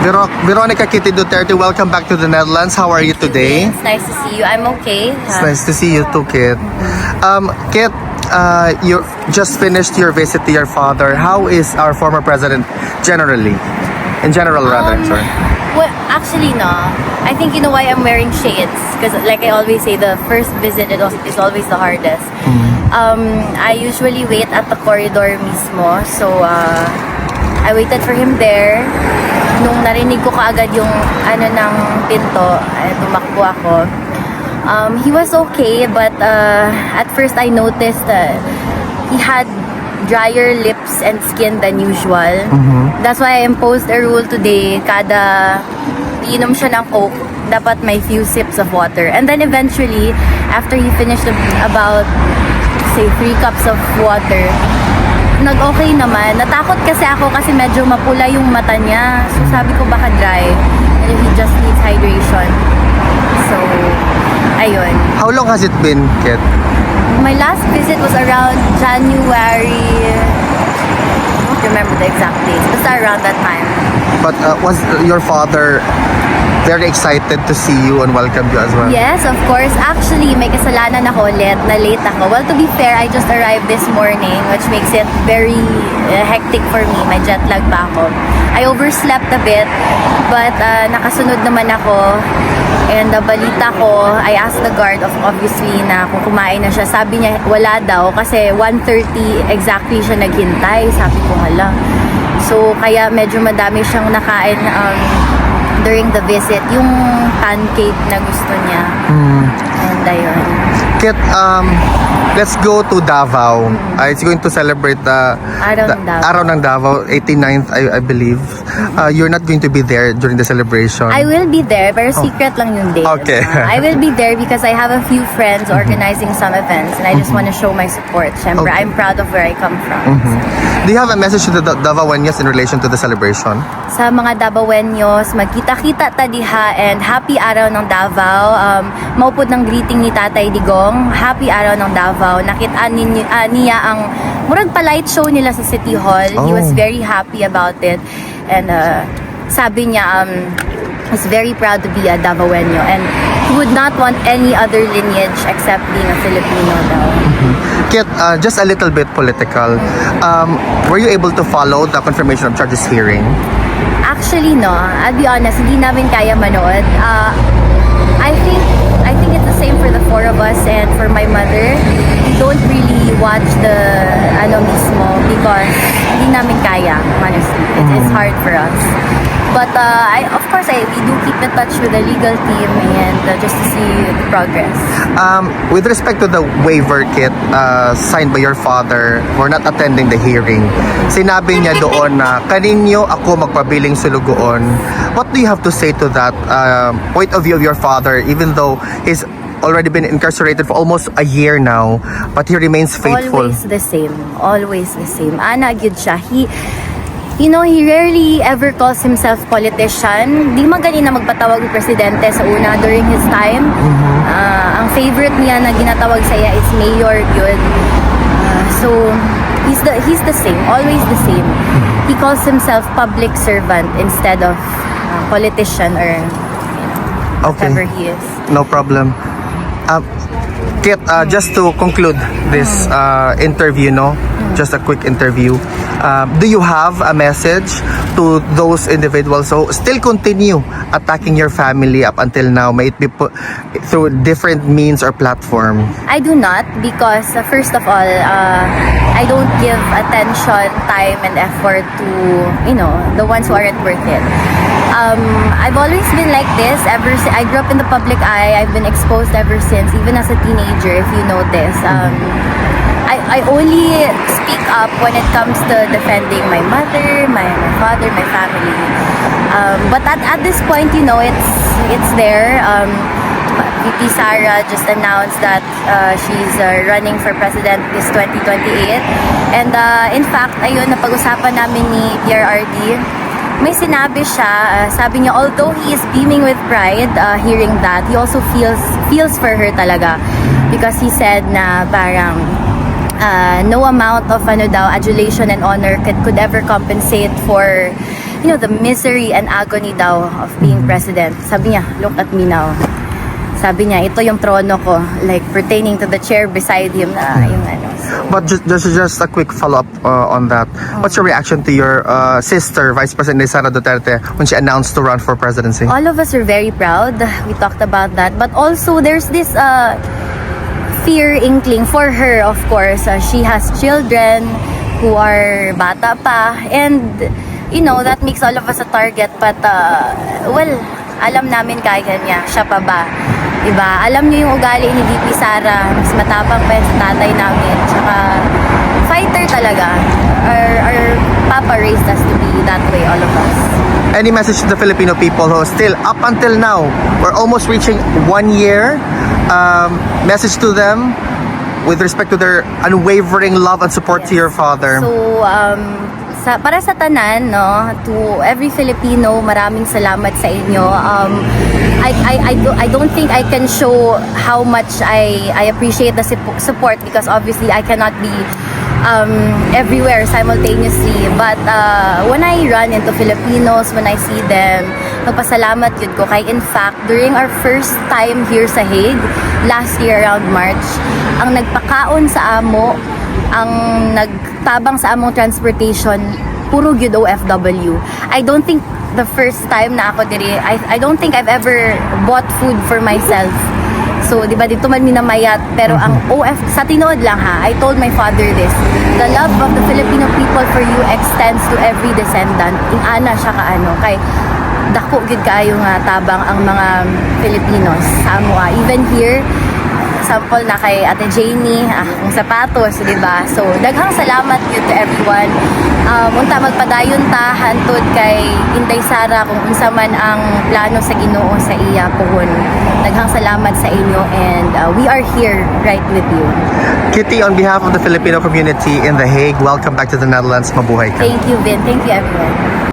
Veronica Kitty Duterte, welcome back to the Netherlands. How are you today? It's nice to see you. I'm okay. It's nice to see you too, Kit. Kit, you just finished your visit to your father. How is our former president generally? In general, rather, sorry. Well, actually, no. I think you know why I'm wearing shades. Because like I always say, the first visit is always the hardest. I usually wait at the corridor mismo. So, I waited for him there. Nung narinig ko kaagad yung ng pinto, tumakbo ako. He was okay, but at first I noticed that he had drier lips and skin than usual. That's why I imposed a rule today. Kada inom siya ng Coke, dapat may few sips of water. And then eventually, after he finished about, say, 3 cups of water, nag-okay naman. Natakot kasi ako kasi medyo mapula yung mata niya. So sabi ko baka dry. And he just needs hydration. So, ayun. How long has it been, Kit? My last visit was around January. I don't remember the exact dates. Basta around that time. But was your father very excited to see you and welcome you as well? Yes, of course. Actually, may kasalanan ako ulit na late ako. Well, to be fair, I just arrived this morning, which makes it very hectic for me. May jet lag pa ako. I overslept a bit, but nakasunod naman ako. And balita ko, I asked the guard obviously na kung kumain na siya. Sabi niya, wala daw kasi 1:30 exactly siya naghintay. Sabi ko, hala. So, kaya medyo madami siyang nakain during the visit, yung pancake na gusto niya. And ayun. Kit, let's go to Davao. It's going to celebrate the Araw ng Davao, 89th, I believe. You're not going to be there during the celebration. I will be there, pero secret lang yung date. Okay. I will be there because I have a few friends organizing some events and I just want to show my support. Siyempre, Okay. I'm proud of where I come from. Do you have a message to the Davaoenos in relation to the celebration? Sa mga Davaoenos, magkita-kita ta diha and happy araw ng Davao. Maupod ng greeting ni Tatay Digong. Happy araw ng Davao. Nakita niya ang murag pa-light show nila sa City Hall. He was very happy about it. And sabi niya, he's very proud to be a Davaoeno. And he would not want any other lineage except being a Filipino daw. Kit, just a little bit political. Were you able to follow the confirmation of charges hearing? Actually, no. I'll be honest, hindi namin kaya manood. I think it's the same for the 4 of us and for my mother. We don't really watch the mismo because hindi namin kaya, honestly. It's hard for us. But of course, we do keep in touch with the legal team and just to see the progress. With respect to the waiver, Kit, signed by your father for not attending the hearing, sinabi niya doon na kaninyo ako magpabiling sulugoon. What do you have to say to that point of view of your father, even though he's already been incarcerated for almost a year now, but he remains faithful? Always the same. Always the same. Ana, gyud siya. He rarely ever calls himself politician. Di magaling na magpatawag ng presidente sa una during his time. Ang favorite niya na ginatawag sa iya is mayor yun. So, he's the same. Always the same. He calls himself public servant instead of politician or whatever he is. No problem. Kit, just to conclude this interview, just a quick interview, do you have a message to those individuals who still continue attacking your family up until now? May it be through different means or platform? I do not because first of all, I don't give attention, time, and effort to the ones who aren't worth it. I've always been like this ever since I grew up in the public eye. I've been exposed ever since, even as a teenager, if you notice. I only speak up when it comes to defending my mother, my father, my family. But at this point, it's there. VP Sara just announced that she's running for president this 2028. And in fact, ayun, napag-usapan namin ni PRRD. May sinabi siya, sabi niya, although he is beaming with pride hearing that, he also feels for her talaga. Because he said na parang no amount of adulation and honor could ever compensate for the misery and agony daw of being president. Sabi niya, look at me now. Sabi niya, ito yung trono ko, like pertaining to the chair beside him na yung ano. But just a quick follow-up on that. What's your reaction to your sister, Vice President Sara Duterte, when she announced to run for presidency? All of us are very proud. We talked about that. But also, there's this fear inkling for her, of course. She has children who are bata pa. And, that makes all of us a target. But, alam namin kaya niya. Siya pa ba? Diba? Alam niyo yung ugali ni VP Sara. Mas matapang pa yan sa tatay namin. Tsaka, fighter talaga. Our papa raised us to be that way, all of us. Any message to the Filipino people who still, up until now, we're almost reaching 1 year, message to them with respect to their unwavering love and support to your father? So, para sa tanan, no, to every Filipino, maraming salamat sa inyo. I don't think I can show how much I appreciate the support because obviously I cannot be everywhere simultaneously. But when I run into Filipinos, when I see them, nagpasalamat yun ko. Kaya in fact, during our first time here sa Hague, last year around March, ang nagpakaon sa amo, ang nagtabang sa among transportation, puro gyud OFW. I don't think the first time na ako diri, I don't think I've ever bought food for myself. So, di ba, dito man minamayat, pero ang sa tinood lang ha, I told my father this, the love of the Filipino people for you extends to every descendant. Ana siya kaano, kay dako gyud kaayo nga tabang ang mga Filipinos sa amoa. Even here, sample na kay Ate Janie, ang sapatos, di ba? So, daghang salamat yun to everyone. Unta magpadayon ta hantod kay Inday Sara kung unsa man ang plano sa Ginoo sa iya pohon. Daghang salamat sa inyo and we are here right with you. Kitty, on behalf of the Filipino community in The Hague, welcome back to the Netherlands. Mabuhay ka. Thank you, Vin. Thank you, everyone.